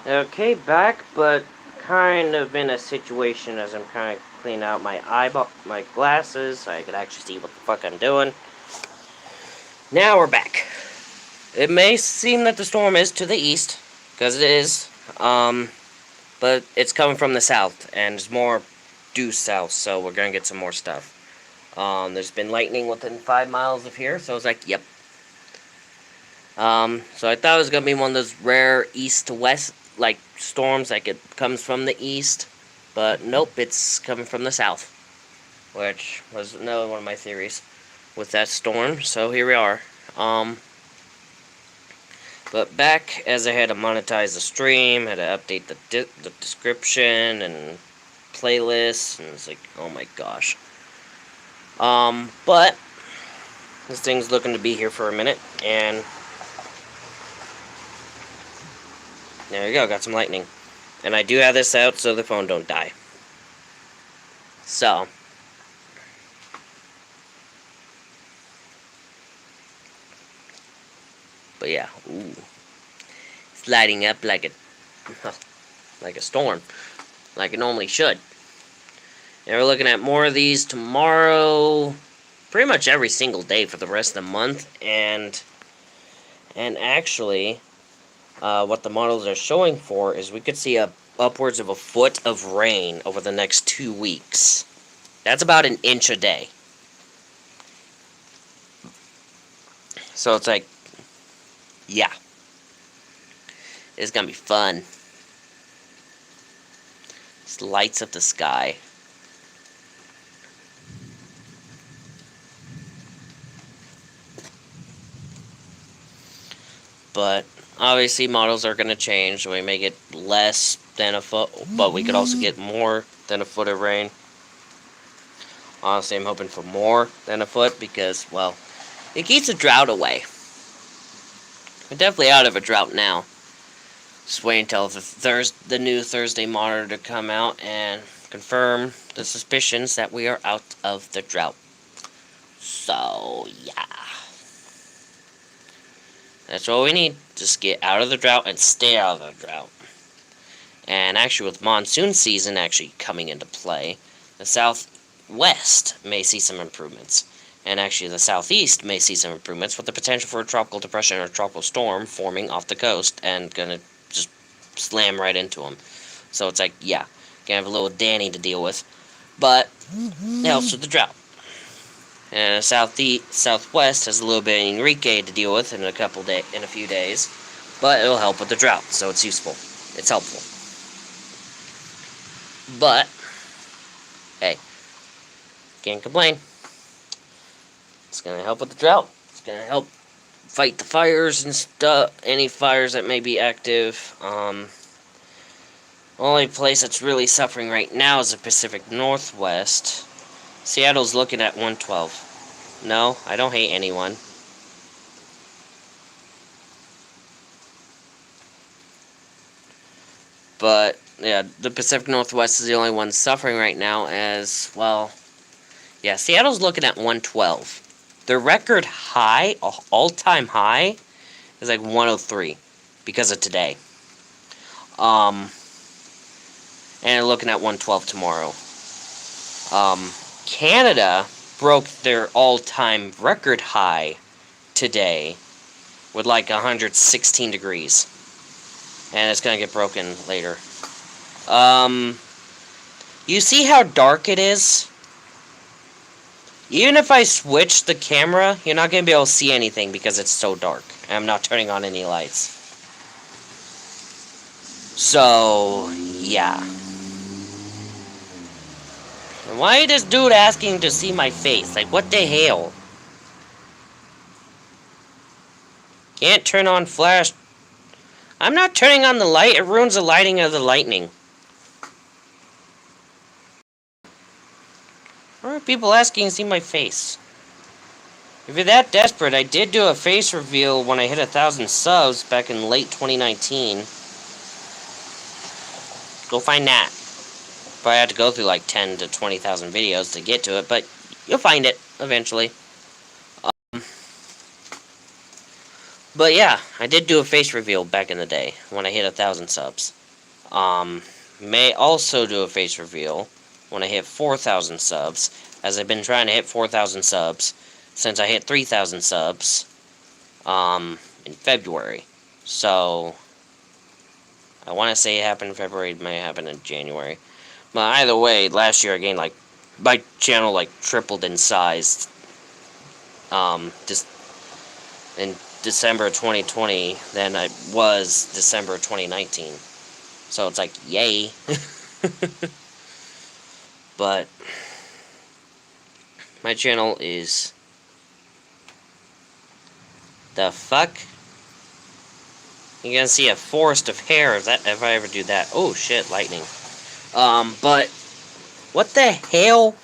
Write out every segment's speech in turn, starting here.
Okay, back, but kind of in a situation as I'm kind of cleaning out my glasses so I could actually see what the fuck I'm doing. Now we're back. It may seem that the storm is to the east, because it is, but it's coming from the south, and it's more due south, so we're gonna get some more stuff. There's been lightning within 5 miles of here, so I was like, yep. So I thought it was gonna be one of those rare east to west, like, storms, like it comes from the east, but nope, it's coming from the south, which was another one of my theories with that storm, so here we are. But back, as I had to monetize the stream, had to update the description and playlists, and it's like, oh my gosh. But this thing's looking to be here for a minute, and there you go, got some lightning. And I do have this out so the phone don't die. So, but yeah, ooh, it's lighting up like a storm, like it normally should. And we're looking at more of these tomorrow, pretty much every single day for the rest of the month, and actually, what the models are showing for is we could see upwards of a foot of rain over the next 2 weeks. That's about an inch a day. So it's like, yeah, it's gonna be fun. Just lights up the sky. But obviously models are going to change. We may get less than a foot, but we could also get more than a foot of rain. Honestly, I'm hoping for more than a foot because, well, it keeps the drought away. We're definitely out of a drought now. Just wait until the new Thursday monitor to come out and confirm the suspicions that we are out of the drought. So, yeah. That's all we need. Just get out of the drought and stay out of the drought. And actually, with monsoon season actually coming into play, the southwest may see some improvements. And actually, the southeast may see some improvements with the potential for a tropical depression or a tropical storm forming off the coast and gonna just slam right into them. So it's like, yeah, gonna have a little Danny to deal with. But it helps with the drought. And the southwest has a little bit of Enrique to deal with in a few days, but it'll help with the drought, so it's useful. It's helpful. But hey, can't complain. It's gonna help with the drought. It's gonna help fight the fires and stuff. Any fires that may be active. Only place that's really suffering right now is the Pacific Northwest. Seattle's looking at 112. No, I don't hate anyone. But, yeah, the Pacific Northwest is the only one suffering right now as, well, yeah, Seattle's looking at 112. Their record high, all-time high, is like 103 because of today. And they're looking at 112 tomorrow. Canada broke their all-time record high today with like 116 degrees. And it's gonna get broken later. You see how dark it is? Even if I switch the camera, you're not gonna be able to see anything because it's so dark. I'm not turning on any lights. So, yeah. Why is this dude asking to see my face? Like, what the hell? Can't turn on flash. I'm not turning on the light. It ruins the lighting of the lightning. Why are people asking to see my face? If you're that desperate, I did do a face reveal when I hit 1,000 subs back in late 2019. Go find that. Probably have to go through like 10 to 20,000 videos to get to it, but you'll find it eventually. But yeah, I did do a face reveal back in the day when I hit 1,000 subs. May also do a face reveal when I hit 4,000 subs, as I've been trying to hit 4,000 subs since I hit 3,000 subs, in February. So, I want to say it happened in February, it may happen in January. But either way, last year I gained, like, my channel, like, tripled in size, just in December 2020 than I was December 2019. So it's like, yay. But my channel is... The fuck? You're gonna see a forest of hair if I ever do that. Oh shit, lightning. But what the hell?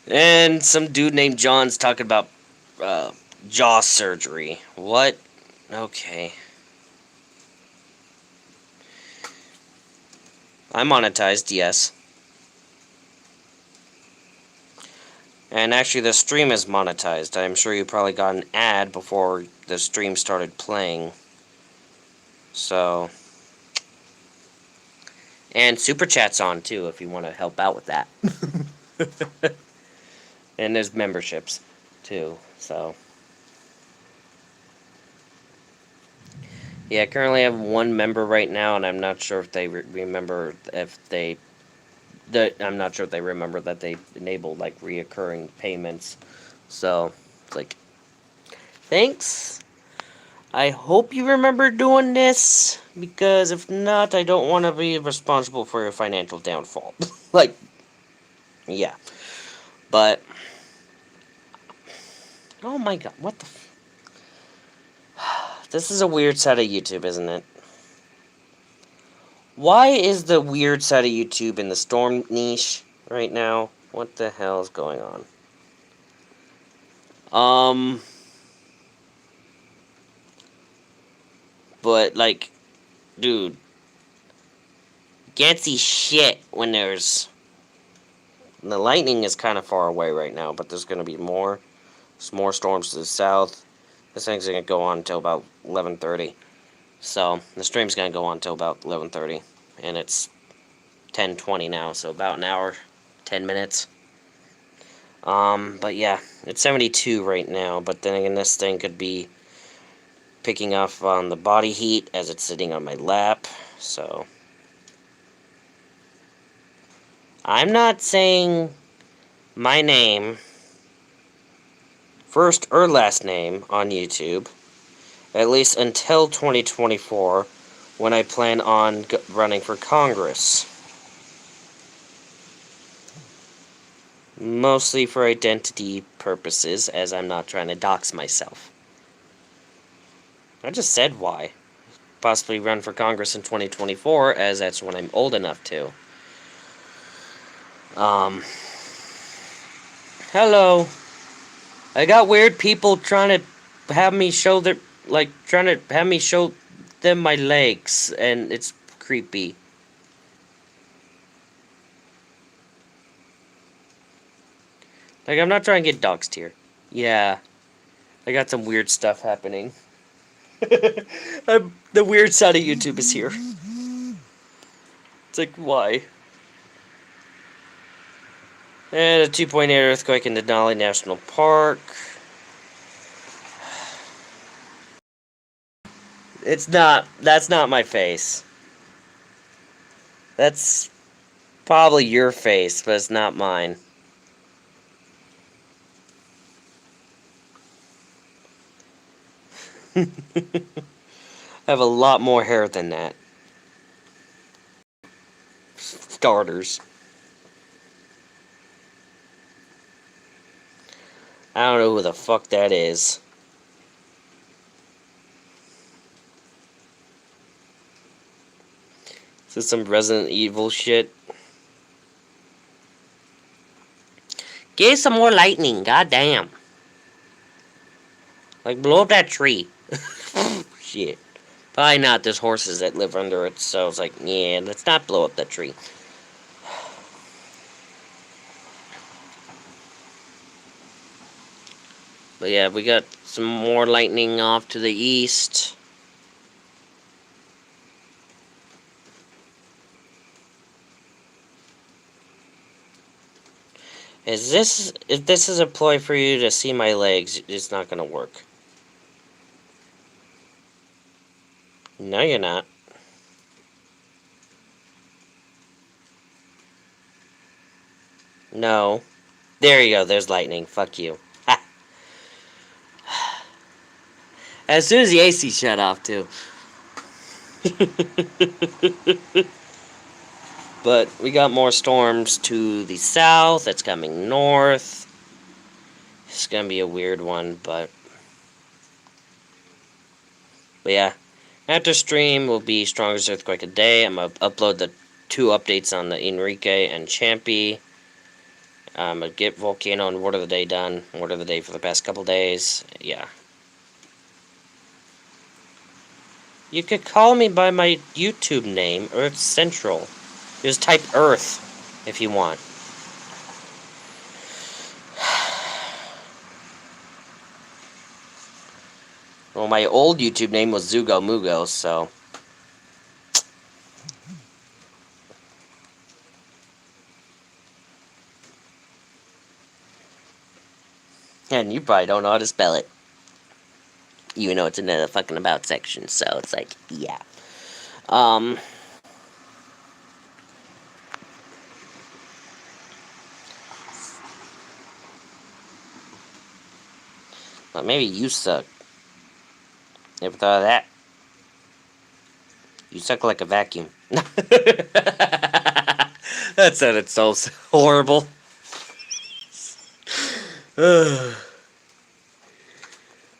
And some dude named John's talking about jaw surgery. What? Okay. I'm monetized, yes. And actually the stream is monetized. I'm sure you probably got an ad before the stream started playing. So... And Super Chat's on too, if you want to help out with that. And there's memberships too, so... Yeah, I currently have one member right now, and I'm not sure if they remember if they... I'm not sure if they remember that they enabled, like, reoccurring payments. So, it's like... Thanks! I hope you remember doing this, because if not, I don't want to be responsible for your financial downfall. Like, yeah. But... Oh my god, what the... This is a weird side of YouTube, isn't it? Why is the weird side of YouTube in the storm niche right now? What the hell is going on? But, like, dude, can't see shit when there's... The lightning is kind of far away right now, but there's going to be more. There's more storms to the south. This thing's going to go on until about 11:30. So, the stream's going to go on until about 11:30. And it's 10:20 now, so about an hour, 10 minutes. But yeah, it's 72 right now, but then again, this thing could be picking up on the body heat as it's sitting on my lap, so... I'm not saying my name, first or last name, on YouTube, at least until 2024, when I plan on running for Congress. Mostly for identity purposes, as I'm not trying to dox myself. I just said why. Possibly run for Congress in 2024, as that's when I'm old enough to. Hello. I got weird people trying to have me show their, like, trying to have me show them my legs, and it's creepy. Like, I'm not trying to get doxed here. Yeah. I got some weird stuff happening. The weird side of YouTube is here. It's like, why? And a 2.8 earthquake in Denali National Park. It's not, that's not my face. That's probably your face, but it's not mine. I have a lot more hair than that. Starters. I don't know who the fuck that is. Is this some Resident Evil shit? Get some more lightning, goddamn. Like, blow up that tree. Shit. Probably not, there's horses that live under it, so it's like, yeah, let's not blow up that tree. But yeah, we got some more lightning off to the east. If this is a ploy for you to see my legs, it's not gonna work. No, you're not. No. There you go, there's lightning. Fuck you. Ha! As soon as the AC shut off, too. But we got more storms to the south. That's coming north. It's gonna be a weird one, but yeah. After stream will be strongest earthquake a day. I'm gonna upload the 2 updates on the Enrique and Champy. I'm gonna get Volcano and Word of the Day done. Word of the Day for the past couple days. Yeah. You could call me by my YouTube name, Earth Central. Just type Earth if you want. Well, my old YouTube name was Zugo Mugo, so. And you probably don't know how to spell it. Even though it's in the fucking about section, so it's like, yeah. But maybe you suck. Never thought of that. You suck like a vacuum. That sounded so horrible.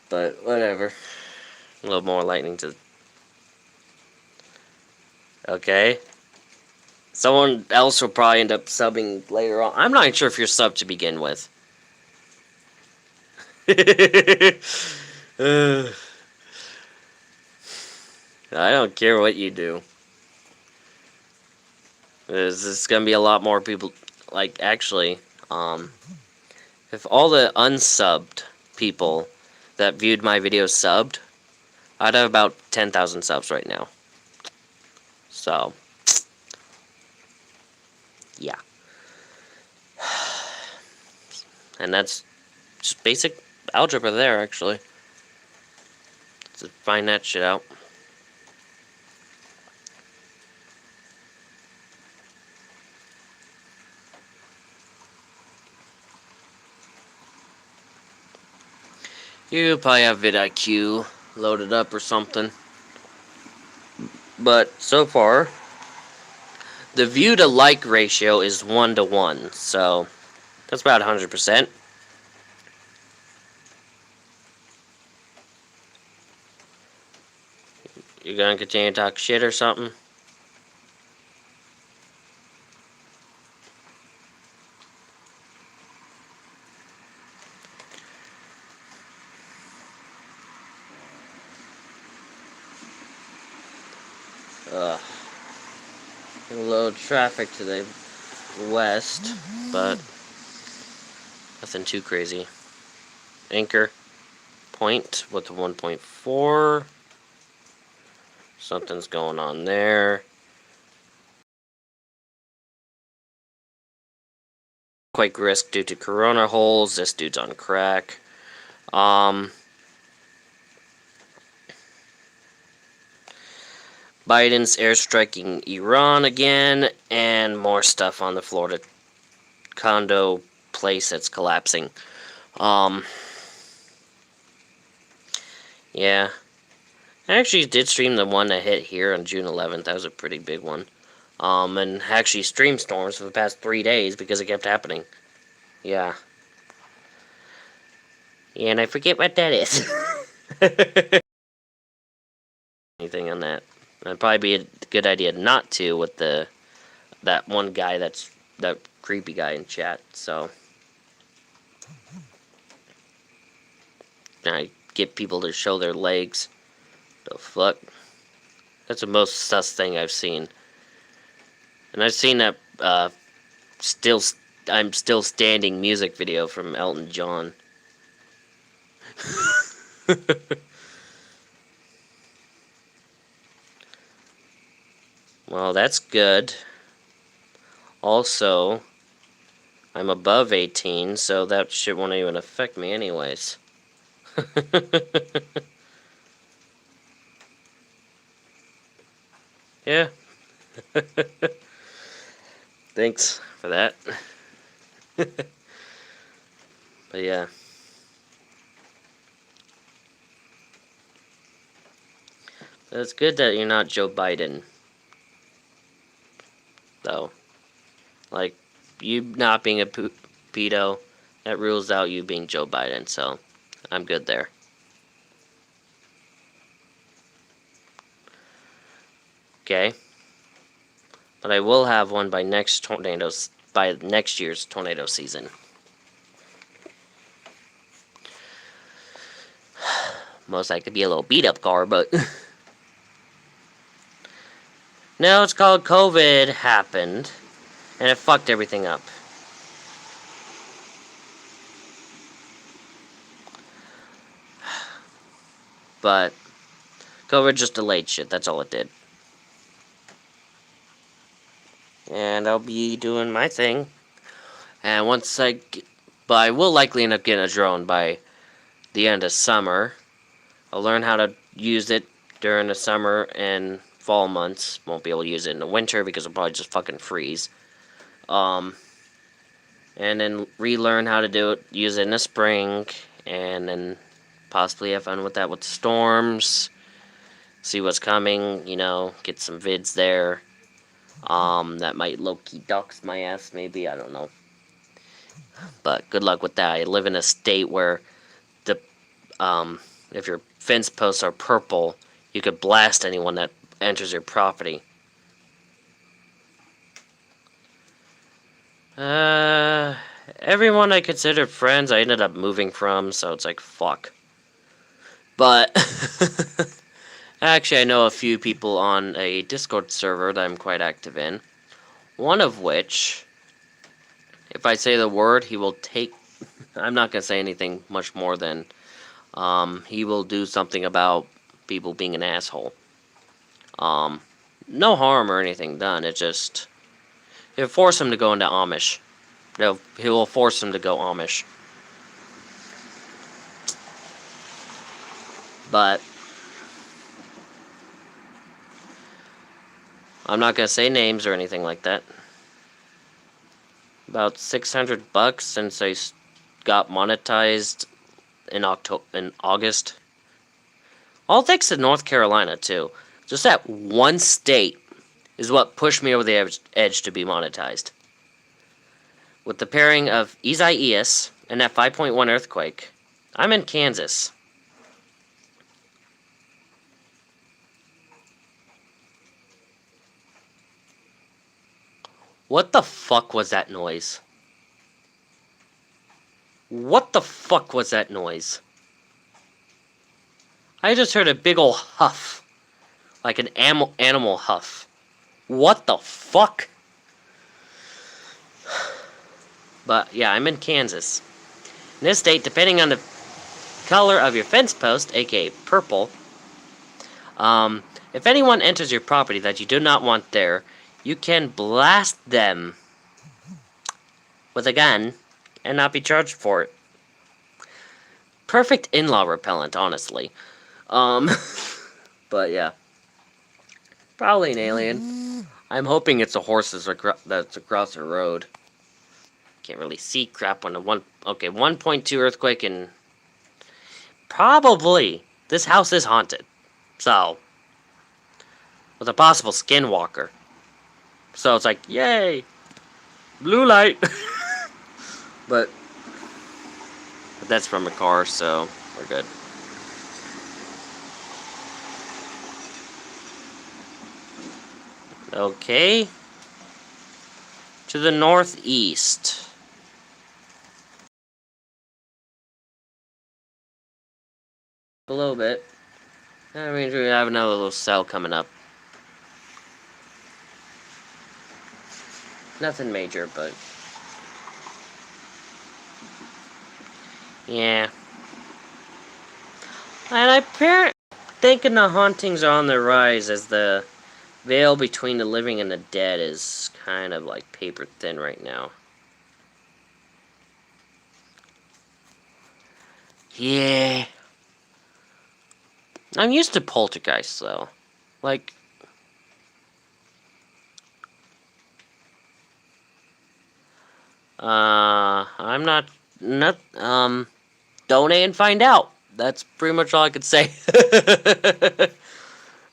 But whatever. A little more lightning to... Okay. Someone else will probably end up subbing later on. I'm not sure if you're subbed to begin with. I don't care what you do. There's gonna be a lot more people. Like, actually, if all the unsubbed people that viewed my videos subbed, I'd have about 10,000 subs right now. So, yeah. And that's just basic algebra there, actually. To find that shit out. You probably have vidIQ loaded up or something. But so far, the view to like ratio is 1:1, so that's about 100%. You gonna continue to talk shit or something? Ugh. A little traffic to the west, but nothing too crazy. Anchor point with the 1.4. Something's going on there. Quake risk due to corona holes. This dude's on crack. Biden's airstriking Iran again, and more stuff on the Florida condo place that's collapsing. Yeah. I actually did stream the one that hit here on June 11th. That was a pretty big one. And actually streamed storms for the past 3 days because it kept happening. Yeah. Yeah, and I forget what that is. Anything on that. It'd probably be a good idea not to with that one guy that creepy guy in chat, so. I get people to show their legs. The fuck? That's the most sus thing I've seen. And I've seen that I'm Still Standing music video from Elton John. Well, that's good. Also, I'm above 18, so that shit won't even affect me anyways. Yeah. Thanks for that. But yeah. It's good that you're not Joe Biden, though. Like, you not being a pedo, that rules out you being Joe Biden, so I'm good there. Okay? But I will have one by next year's tornado season. Most likely be a little beat up car, but no, it's called COVID happened, and it fucked everything up. But COVID just delayed shit, that's all it did. And I'll be doing my thing. And but I will likely end up getting a drone by the end of summer. I'll learn how to use it during the summer and fall months. Won't be able to use it in the winter because it'll probably just fucking freeze. And then relearn how to use it in the spring, and then possibly have fun with that with storms. See what's coming, get some vids there. That might low-key dox my ass, maybe, I don't know. But good luck with that. I live in a state where if your fence posts are purple, you could blast anyone that enters your property. Everyone I considered friends, I ended up moving from, so it's like, fuck. But, actually, I know a few people on a Discord server that I'm quite active in. One of which, if I say the word, he will take... I'm not going to say anything much more than... he will do something about people being an asshole. No harm or anything done, it just... He'll force him to go into Amish. He will force him to go Amish. But... I'm not going to say names or anything like that. About $600 since I got monetized in August. All thanks to North Carolina, too. Just that one state is what pushed me over the edge to be monetized. With the pairing of Isaias and that 5.1 earthquake, I'm in Kansas. What the fuck was that noise? What the fuck was that noise? I just heard a big ol' huff. Like an animal huff. What the fuck? But yeah, I'm in Kansas. In this state, depending on the color of your fence post, aka purple, if anyone enters your property that you do not want there, you can blast them with a gun and not be charged for it. Perfect in-law repellent, honestly. But yeah. Probably an alien. I'm hoping it's a horse that's across the road. Can't really see crap on a 1.2 earthquake, and probably this house is haunted. So, with a possible skinwalker. So it's like, yay! Blue light! But that's from a car, so we're good. Okay. To the northeast. A little bit. I mean, we have another little cell coming up. Nothing major, but... yeah. And thinking the hauntings are on the rise as the veil between the living and the dead is kind of like paper thin right now. Yeah. I'm used to poltergeists, though. Like, I'm not, donate and find out. That's pretty much all I could say.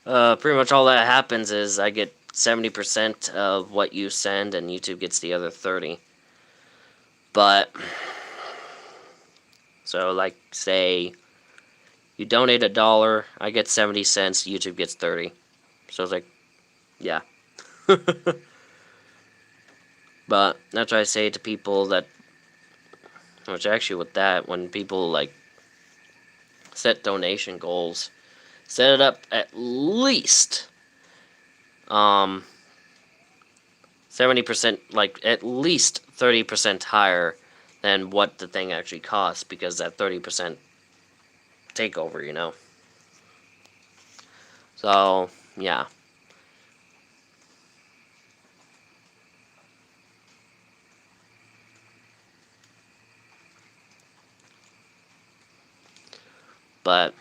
Pretty much all that happens is I get 70% of what you send, and YouTube gets the other 30. But, so, like, say, you donate $1, I get 70 cents, YouTube gets 30. So it's like, yeah. But that's what I say to people that, which actually with that, when people, like, set donation goals, set it up at least 70%, like at least 30% higher than what the thing actually costs, because that 30% takeover, you know. So yeah. But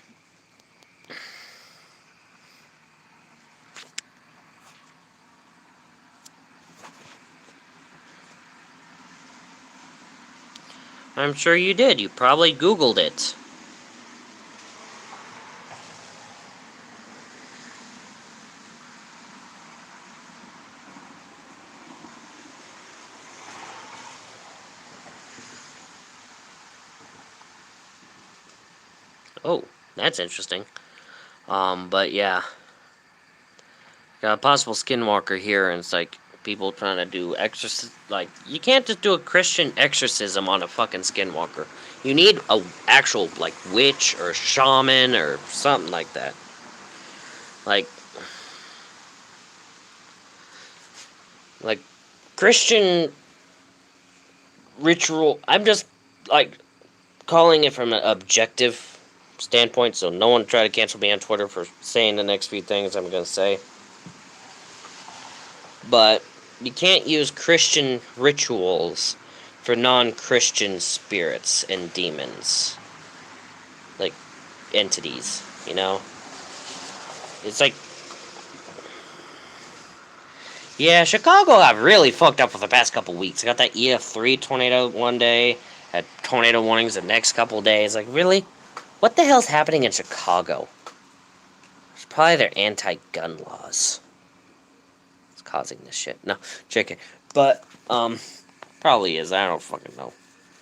I'm sure you did. You probably Googled it. Oh, that's interesting. But yeah. Got a possible skinwalker here, and it's like people trying to do exorcism. Like, you can't just do a Christian exorcism on a fucking skinwalker. You need a actual, like, witch or shaman or something like that. Like Christian ritual. I'm just, like, calling it from an objective standpoint, so no one try to cancel me on Twitter for saying the next few things I'm going to say. But you can't use Christian rituals for non-Christian spirits and demons. Like, entities, you know? It's like... Yeah, Chicago got really fucked up for the past couple weeks. I got that EF3 tornado one day, had tornado warnings the next couple days. Like, really? What the hell's happening in Chicago? It's probably their anti-gun laws. It's causing this shit. No, chicken. But, probably is. I don't fucking know.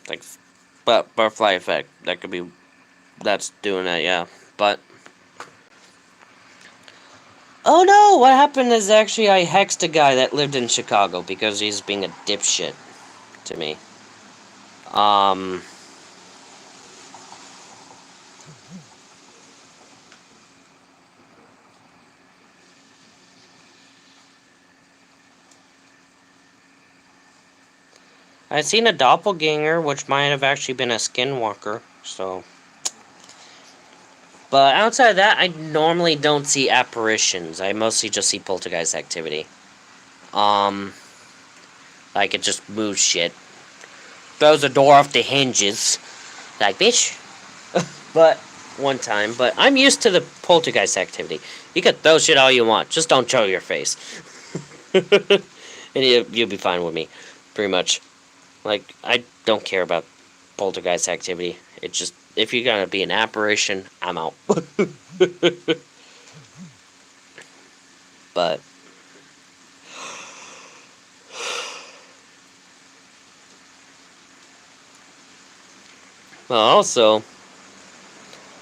Thanks. But butterfly effect. That could be... That's doing that, yeah. But... Oh no! What happened is actually I hexed a guy that lived in Chicago because he's being a dipshit to me. I've seen a doppelganger, which might have actually been a skinwalker, so... But outside of that, I normally don't see apparitions. I mostly just see poltergeist activity. Like, it just moves shit. Throws a door off the hinges. Like, bitch. But, one time. But I'm used to the poltergeist activity. You can throw shit all you want. Just don't show your face. And you'll be fine with me. Pretty much. Like, I don't care about poltergeist activity. It's just, if you're gonna be an apparition, I'm out. But... Well, also,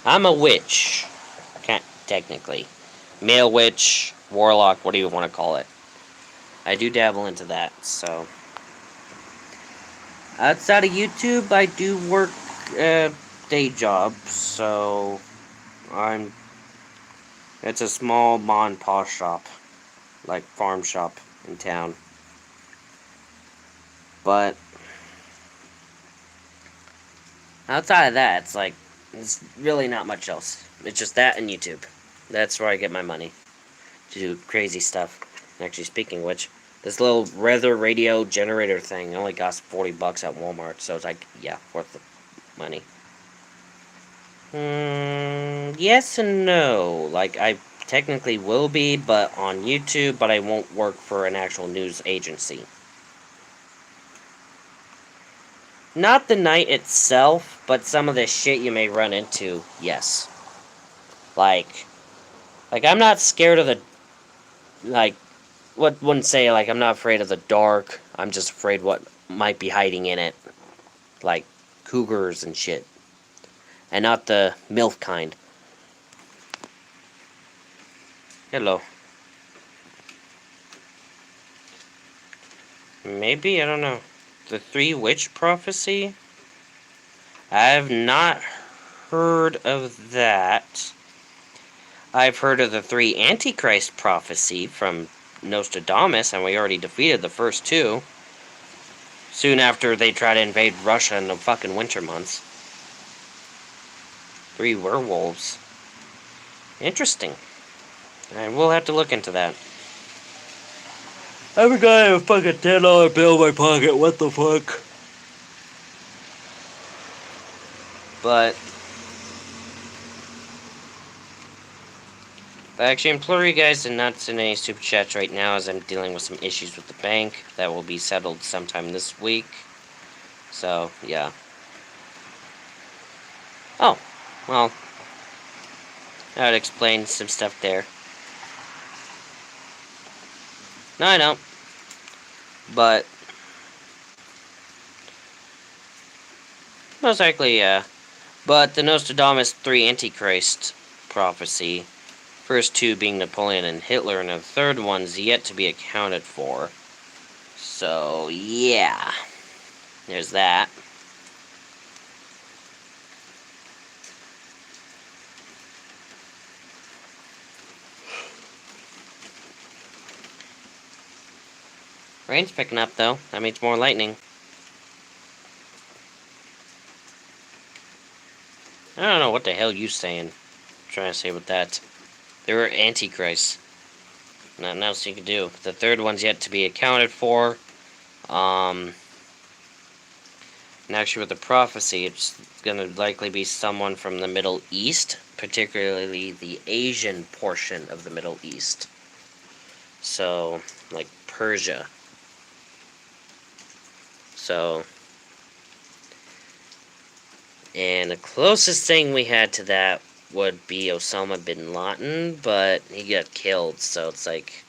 I'm a witch. Can't, technically. Male witch, warlock, what do you want to call it? I do dabble into that, so... Outside of YouTube, I do work day job, so... It's a small ma and pa shop. Like, farm shop in town. But... Outside of that, it's like... There's really not much else. It's just that and YouTube. That's where I get my money to do crazy stuff. Actually, speaking of which, this little weather radio generator thing only cost $40 at Walmart, so it's like, yeah, worth the money. Yes and no. Like, I technically will be, but on YouTube, but I won't work for an actual news agency. Not the night itself, but some of the shit you may run into, yes. Like I'm not scared of the, like, wouldn't say, like, I'm not afraid of the dark, I'm just afraid what might be hiding in it. Like, cougars and shit. And not the MILF kind. Hello. Maybe, I don't know. The Three Witch Prophecy? I've not heard of that. I've heard of the Three Antichrist Prophecy from Nostradamus, and we already defeated the first two. Soon after they try to invade Russia in the fucking winter months. Three werewolves. Interesting. I will have to look into that. I forgot I have a fucking $10 bill in my pocket, what the fuck? But I actually implore you guys to not send any super chats right now, as I'm dealing with some issues with the bank that will be settled sometime this week. So, yeah. Oh, well, that would explain some stuff there. No, I don't. But most likely, yeah. But the Nostradamus 3 Antichrist prophecy, first two being Napoleon and Hitler, and the third one's yet to be accounted for. So, yeah. There's that. Rain's picking up, though. That means more lightning. I don't know what the hell you saying. Trying to say with that. They were antichrists. Nothing else you can do. The third one's yet to be accounted for. And actually with the prophecy, it's gonna likely be someone from the Middle East, particularly the Asian portion of the Middle East. So, like Persia. So, and the closest thing we had to that would be Osama bin Laden, but he got killed, so it's like...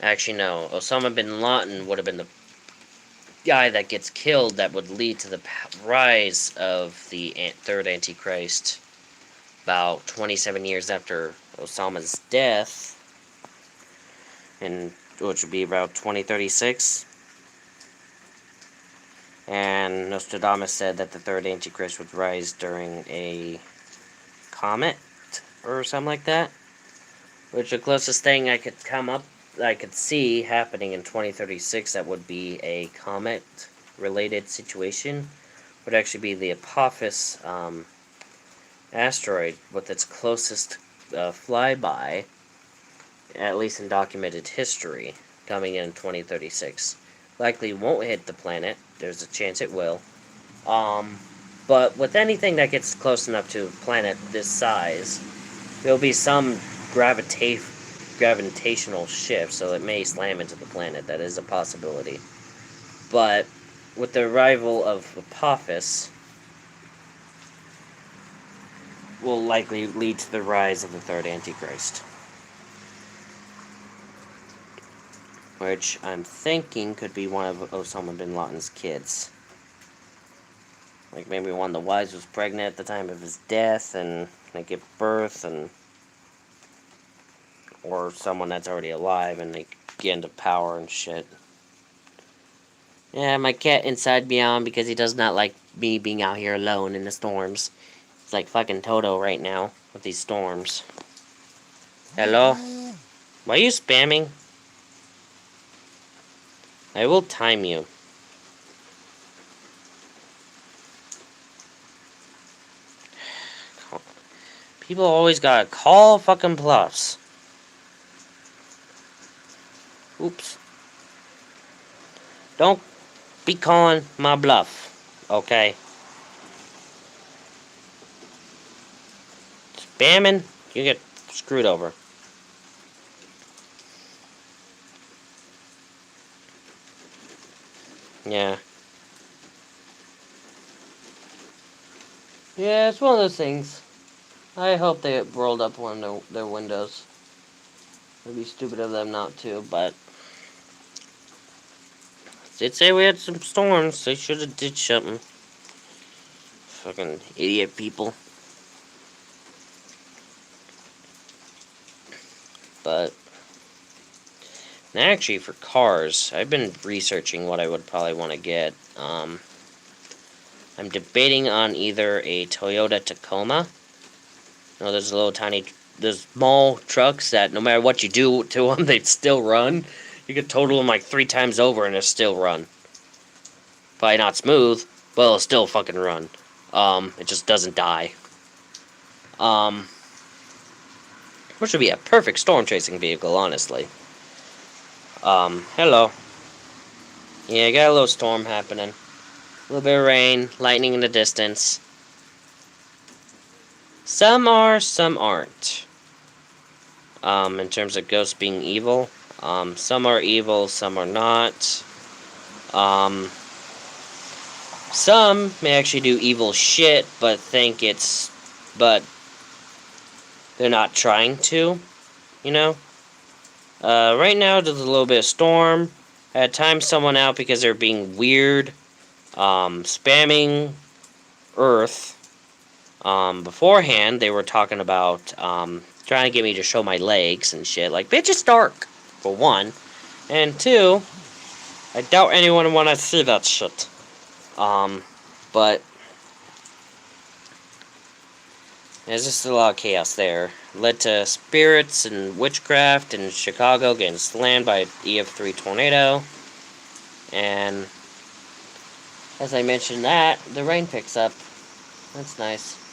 Actually, no. Osama bin Laden would have been the guy that gets killed that would lead to the rise of the third Antichrist about 27 years after Osama's death, and which would be about 2036. And Nostradamus said that the third Antichrist would rise during a comet or something like that. Which the closest thing I could come up, I could see happening in 2036 that would be a comet-related situation would actually be the Apophis asteroid with its closest flyby, at least in documented history, coming in 2036. Likely won't hit the planet. There's a chance it will. But with anything that gets close enough to a planet this size, there'll be some gravitational shift, so it may slam into the planet. That is a possibility. But with the arrival of Apophis, will likely lead to the rise of the third Antichrist. Which I'm thinking could be one of Osama bin Laden's kids. Like maybe one of the wives was pregnant at the time of his death and they give birth, and or someone that's already alive and they get into power and shit. Yeah, my cat inside meowing because he does not like me being out here alone in the storms. It's like fucking Toto right now with these storms. Hello? Why are you spamming? I will time you. People always gotta call fucking bluffs. Oops. Don't be calling my bluff, okay? Spamming, you get screwed over. Yeah. Yeah, it's one of those things. I hope they rolled up one of their windows. It'd be stupid of them not to, but did say we had some storms. They should have did something. Fucking idiot people. But actually, for cars, I've been researching what I would probably want to get. I'm debating on either a Toyota Tacoma. No, there's there's small trucks that no matter what you do to them, they'd still run. You could total them like 3 times over and they'll still run. Probably not smooth, but it'll still fucking run. It just doesn't die. Which would be a perfect storm chasing vehicle, honestly. Hello. Yeah, got a little storm happening. A little bit of rain, lightning in the distance. Some are, some aren't. In terms of ghosts being evil. Some are evil, some are not. Some may actually do evil shit, but they're not trying to, you know? Right now, there's a little bit of storm. I had timed someone out because they're being weird, spamming Earth. Beforehand, they were talking about, trying to get me to show my legs and shit. Like, bitch, it's dark, for one. And two, I doubt anyone would want to see that shit. But there's just a lot of chaos there. Led to spirits and witchcraft in Chicago getting slammed by an EF3 tornado. And as I mentioned that, the rain picks up. That's nice.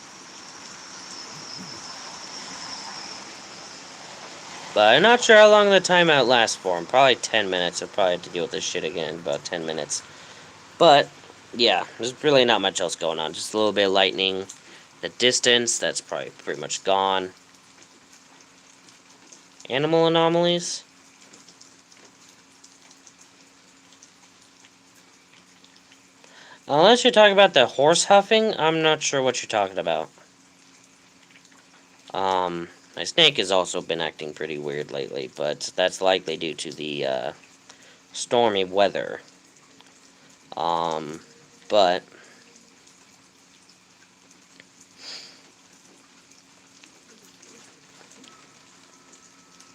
But I'm not sure how long the timeout lasts for. Probably 10 minutes. I'll probably have to deal with this shit again in about 10 minutes. But, yeah, there's really not much else going on. Just a little bit of lightning. The distance, that's probably pretty much gone. Animal anomalies? Unless you're talking about the horse huffing, I'm not sure what you're talking about. My snake has also been acting pretty weird lately, but that's likely due to the, stormy weather. But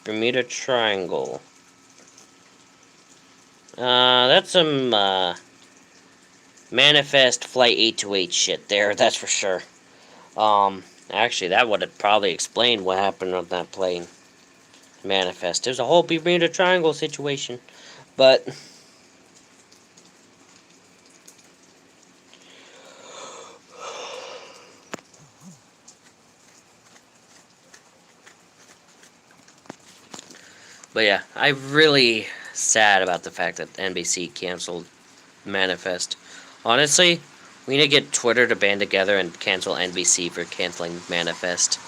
Bermuda Triangle. That's some, Manifest Flight 828 shit there, that's for sure. Actually, that would have probably explained what happened on that plane. Manifest. There's a whole Bermuda Triangle situation. But yeah, I'm really sad about the fact that NBC canceled Manifest. Honestly, we need to get Twitter to band together and cancel NBC for canceling Manifest.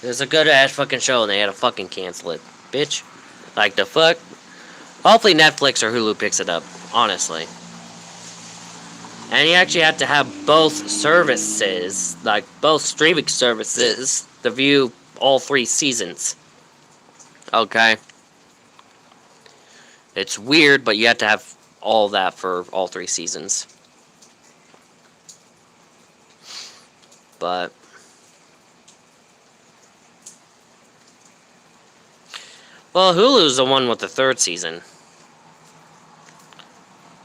It's a good-ass fucking show, and they had to fucking cancel it. Bitch. Like, the fuck? Hopefully Netflix or Hulu picks it up. Honestly. And you actually have to have both services, like, both streaming services, to view all 3 seasons. Okay? It's weird, but you have to have all that for all 3 seasons. But well, Hulu's the one with the 3rd season.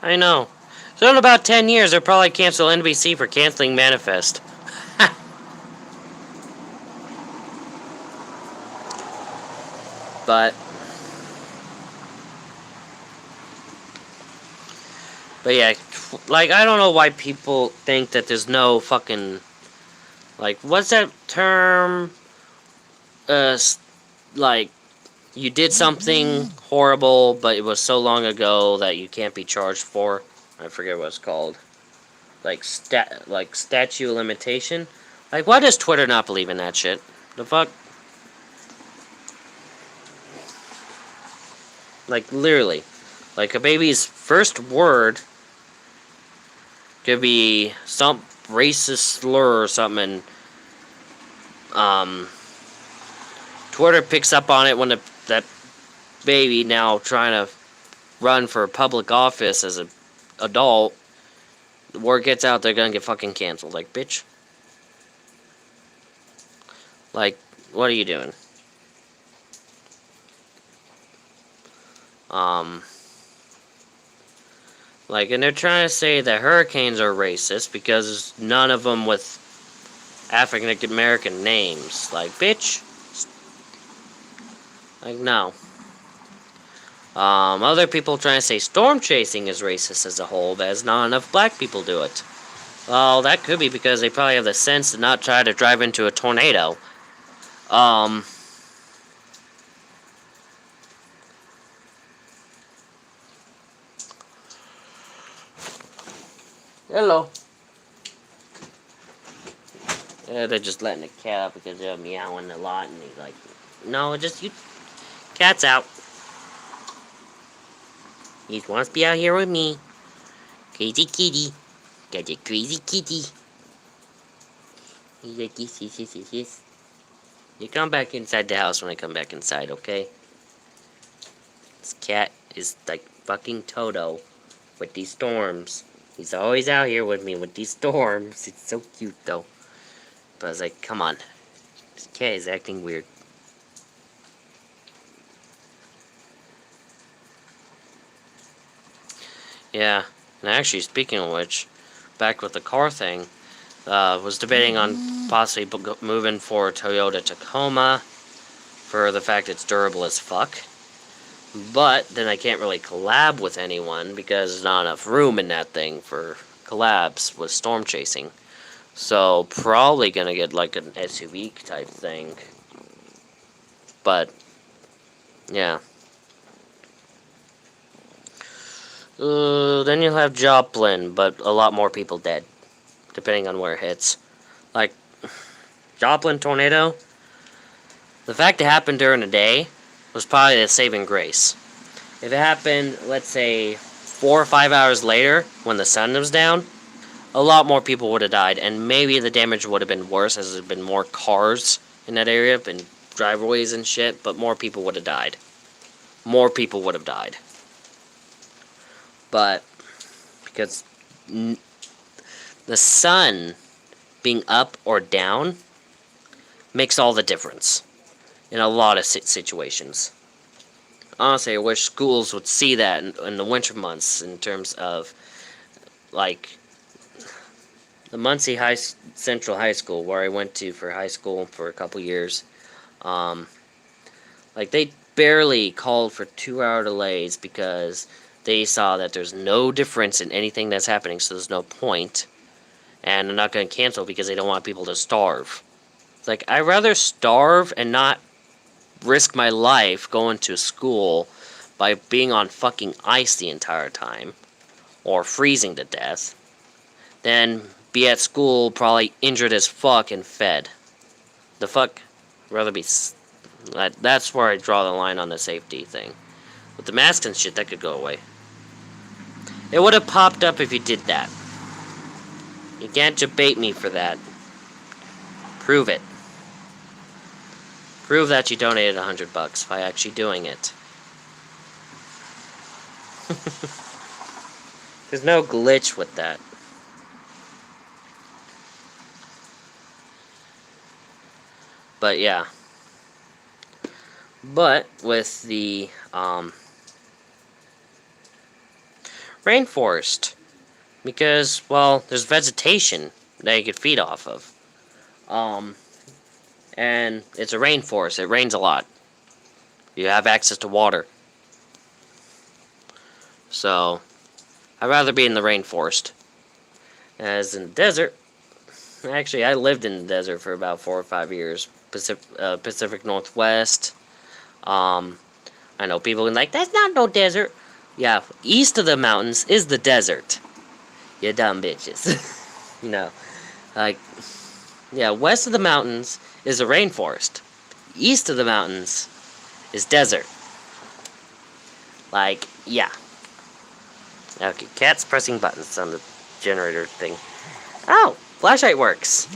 I know. So in about 10 years, they'll probably cancel NBC for canceling Manifest. But yeah, like, I don't know why people think that there's no fucking, like, what's that term? like, you did something horrible, but it was so long ago that you can't be charged for. I forget what it's called. Like statute of limitation. Like, why does Twitter not believe in that shit? The fuck? Like, literally. Like, a baby's first word could be some racist slur or something, and, Twitter picks up on it when that baby now trying to run for public office as an adult, the word gets out, they're gonna get fucking canceled. Like, bitch. Like, what are you doing? Like, and they're trying to say that hurricanes are racist because none of them with African American names. Like, bitch. Like, no. Other people trying to say storm chasing is racist as a whole, but as not enough black people do it. Well, that could be because they probably have the sense to not try to drive into a tornado. Hello. Yeah, they're just letting the cat out because they're meowing a lot, and he's like, no, just you. Cat's out. He wants to be out here with me. Crazy kitty. Got a crazy kitty. He's like, yes. You come back inside the house when I come back inside, okay? This cat is like fucking Toto with these storms. He's always out here with me with these storms. It's so cute, though. But I was like, come on. This cat is acting weird. Yeah, and actually, speaking of which, back with the car thing, was debating on possibly moving for Toyota Tacoma for the fact it's durable as fuck. But then I can't really collab with anyone because there's not enough room in that thing for collabs with storm chasing. So probably gonna get like an SUV type thing. But yeah. Then you'll have Joplin, but a lot more people dead, depending on where it hits. Like, Joplin tornado, the fact it happened during the day was probably the saving grace. If it happened, let's say, 4 or 5 hours later, when the sun was down, a lot more people would have died, and maybe the damage would have been worse as there had been more cars in that area, been driveways and shit, but more people would have died. More people would have died. But because the sun being up or down makes all the difference in a lot of situations. Honestly, I wish schools would see that in the winter months in terms of, like, the Muncie Central High School, where I went to for high school for a couple years. Like, they barely called for 2-hour delays because they saw that there's no difference in anything that's happening, so there's no point. And they're not going to cancel because they don't want people to starve. It's like, I'd rather starve and not risk my life going to school by being on fucking ice the entire time, or freezing to death, than be at school probably injured as fuck and fed. The fuck? I'd rather be... That's where I draw the line on the safety thing. With the masks and shit, that could go away. It would have popped up if you did that. You can't debate me for that. Prove it. Prove that you donated $100 by actually doing it. There's no glitch with that. But yeah. But with the rainforest, because, well, there's vegetation that you could feed off of. And it's a rainforest. It rains a lot. You have access to water. So, I'd rather be in the rainforest. As in the desert. Actually, I lived in the desert for about 4 or 5 years. Pacific Northwest. I know people are like, that's not no desert. Yeah, east of the mountains is the desert. You dumb bitches. You know, like, yeah, west of the mountains is a rainforest. East of the mountains is desert. Like, yeah. Okay, cat's pressing buttons on the generator thing. Oh, flashlight works.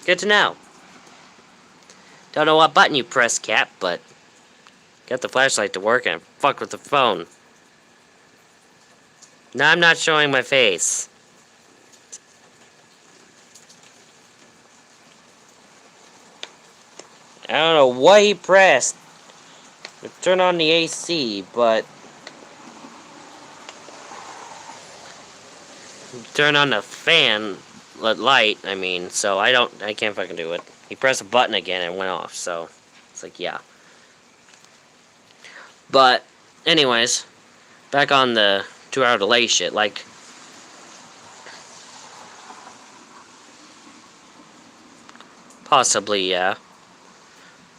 Good to know. Don't know what button you press, cat, but get the flashlight to work and fuck with the phone. No, I'm not showing my face. I don't know what he pressed to turn on the AC, but turn on the fan light, I mean, so I can't fucking do it. He pressed a button again and it went off, so it's like, yeah. But, anyways, back on the 2-hour delay shit, like, possibly, yeah.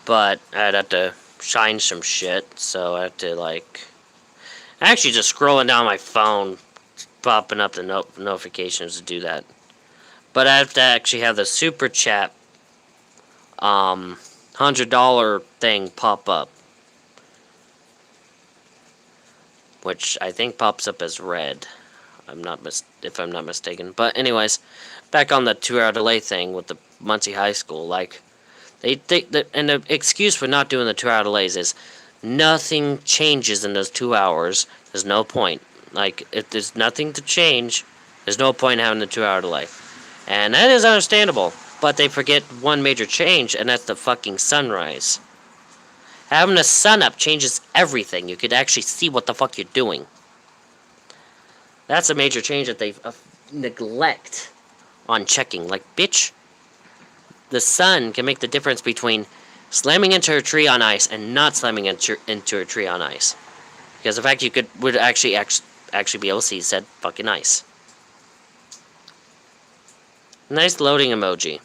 But I'd have to shine some shit, so I have to, like, actually just scrolling down my phone, popping up the notifications to do that. But I have to actually have the super chat, $100 thing pop up. Which I think pops up as red. If I'm not mistaken. But anyways, back on the 2-hour delay thing with the Muncie High School, like, and the excuse for not doing the 2-hour delays is nothing changes in those 2 hours. There's no point. Like, if there's nothing to change, there's no point in having the 2-hour delay. And that is understandable. But they forget one major change, and that's the fucking sunrise. Having the sun up changes everything. You could actually see what the fuck you're doing. That's a major change that they neglect on checking. Like, bitch, the sun can make the difference between slamming into a tree on ice and not slamming into a tree on ice. Because the fact you would actually be able to see said fucking ice. Nice loading emoji.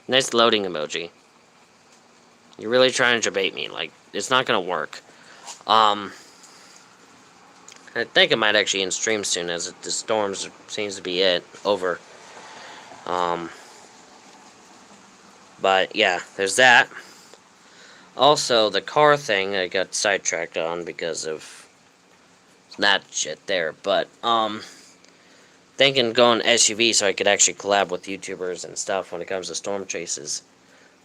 Nice loading emoji. You're really trying to debate me. Like, it's not gonna work. I think it might actually end stream soon, as the storms seems to be over. But yeah, there's that. Also, the car thing I got sidetracked on because of that shit there. But thinking going SUV so I could actually collab with YouTubers and stuff when it comes to storm chases.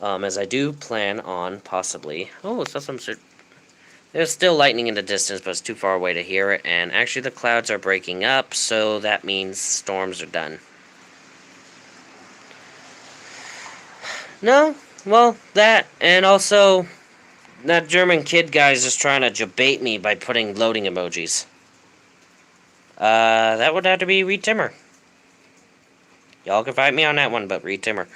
As I do plan on possibly. Oh, it's some sort. There's still lightning in the distance, but it's too far away to hear it. And actually, the clouds are breaking up, so that means storms are done. No, well, that, and also that German kid guy is just trying to debate me by putting loading emojis. That would have to be Reed Timmer. Y'all can fight me on that one, but Reed Timmer.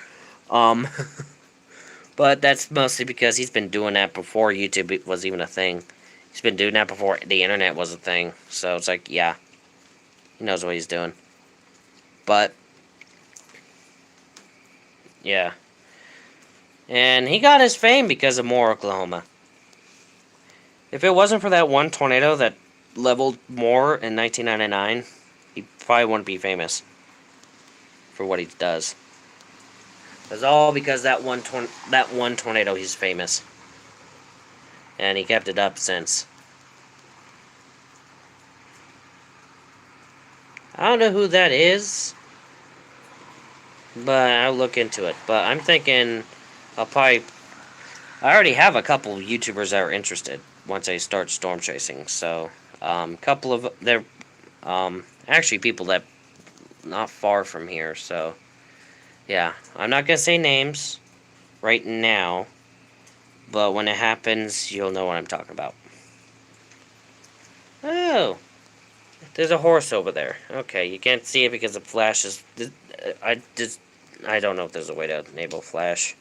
But that's mostly because he's been doing that before YouTube was even a thing. He's been doing that before the internet was a thing. So it's like, yeah. He knows what he's doing. But, yeah. And he got his fame because of Moore, Oklahoma. If it wasn't for that one tornado that leveled Moore in 1999, he probably wouldn't be famous for what he does. It's all because that one tornado, he's famous. And he kept it up since. I don't know who that is, but I'll look into it. But I'm thinking I already have a couple YouTubers that are interested once I start storm chasing. So, couple of they're actually people that not far from here. So, yeah, I'm not gonna say names right now, but when it happens, you'll know what I'm talking about. Oh, there's a horse over there. Okay, you can't see it because the flash is. I don't know if there's a way to enable flash.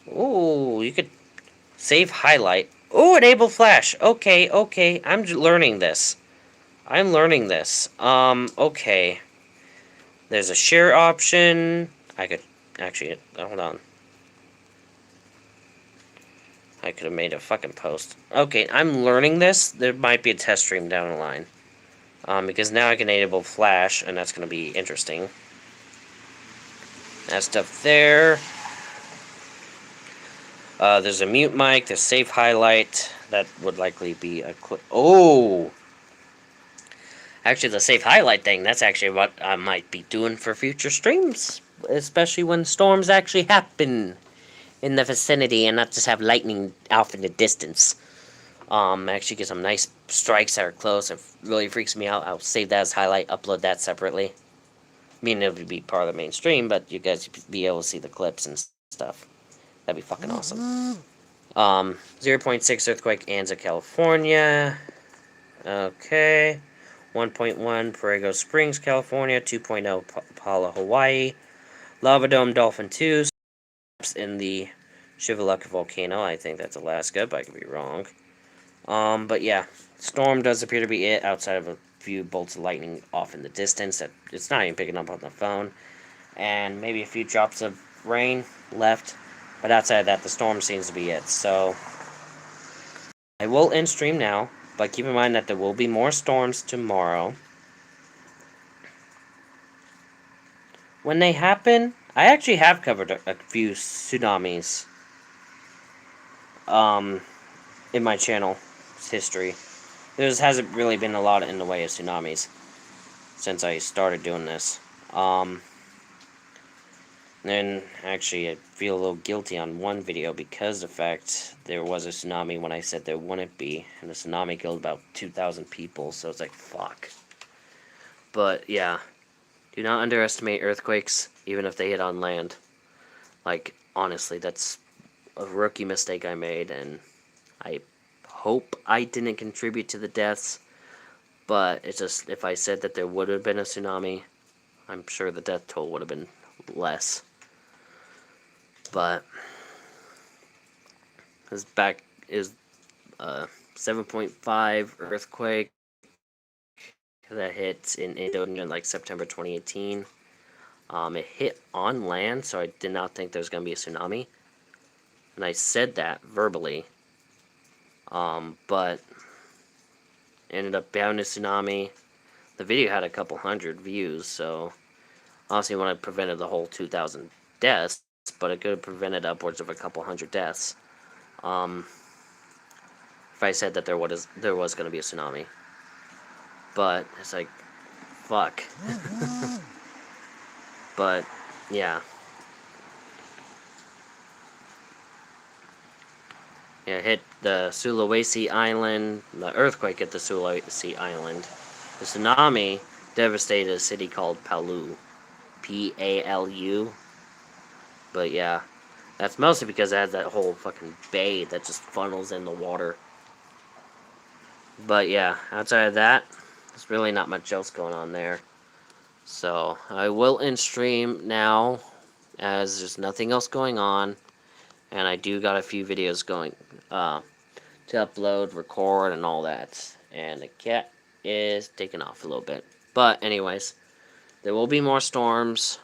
Ooh, you could save highlight. Ooh, enable flash. Okay, I'm learning this. I'm learning this. Okay. There's a share option. I could actually, hold on. I could have made a fucking post. Okay, I'm learning this. There might be a test stream down the line. Because now I can enable Flash, and that's going to be interesting. That stuff there. There's a mute mic, there's safe highlight. That would likely be a quick... Oh! Actually, the safe highlight thing, that's actually what I might be doing for future streams. Especially when storms actually happen in the vicinity and not just have lightning off in the distance. Actually get some nice strikes that are close. It really freaks me out. I'll save that as highlight, upload that separately. I mean, it would be part of the main stream, but you guys would be able to see the clips and stuff. That'd be fucking awesome. 0.6 earthquake, Anza, California. Okay. 1.1 Borrego Springs, California. 2.0 Paula, Hawaii. Lava Dome Dolphin 2 in the Shivalaka volcano. I think that's Alaska, but I could be wrong. But yeah, storm does appear to be it, outside of a few bolts of lightning off in the distance that it's not even picking up on the phone, and maybe a few drops of rain left, but outside of that, the storm seems to be it. So I will end stream now, but keep in mind that there will be more storms tomorrow. When they happen, I actually have covered a few tsunamis in my channel's history. There hasn't really been a lot in the way of tsunamis since I started doing this. Then, actually, I feel a little guilty on one video because of the fact there was a tsunami when I said there wouldn't be, and the tsunami killed about 2,000 people, so it's like, fuck. But, yeah, do not underestimate earthquakes, even if they hit on land. Like, honestly, that's a rookie mistake I made, and I hope I didn't contribute to the deaths, but it's just, if I said that there would have been a tsunami, I'm sure the death toll would have been less. But this back is a 7.5 earthquake that hit in Indonesia in like September 2018. It hit on land, so I did not think there was going to be a tsunami. And I said that verbally. But ended up having a tsunami. The video had a couple hundred views, so honestly, when I prevented the whole 2,000 deaths, but it could have prevented upwards of a couple hundred deaths. If I said that there was going to be a tsunami. But it's like, fuck. But yeah. Yeah, it hit the Sulawesi Island. The earthquake hit the Sulawesi Island. The tsunami devastated a city called Palu. P-A-L-U. But yeah, that's mostly because it has that whole fucking bay that just funnels in the water. But yeah, outside of that, there's really not much else going on there. So I will end stream now, as there's nothing else going on, and I do got a few videos going to upload, record, and all that. And the cat is taking off a little bit. But anyways, there will be more storms,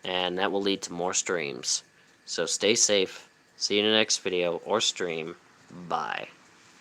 and that will lead to more streams. So stay safe. See you in the next video or stream. Bye.